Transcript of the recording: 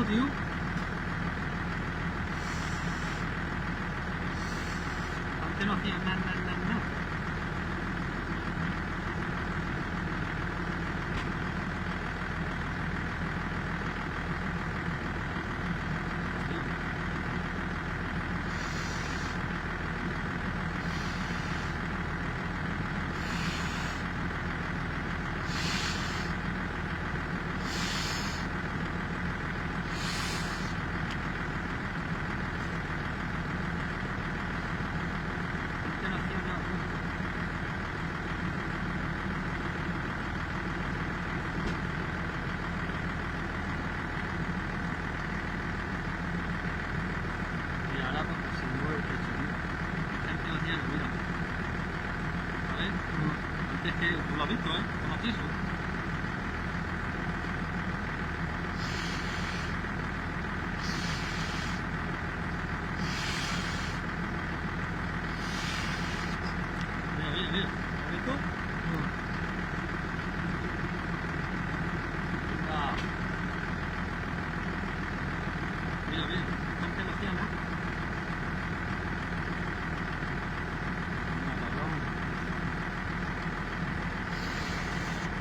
tío. Antes no hacía nada. Antes no hacía nada. Y ahora pues se mueve el pecho, tío. Antes no hacía nada, mira. ¿Sabes? Antes que, tú lo has visto, ¿eh? ¿Cómo hacía eso? Mira. ¿Has visto? Ah. Mira.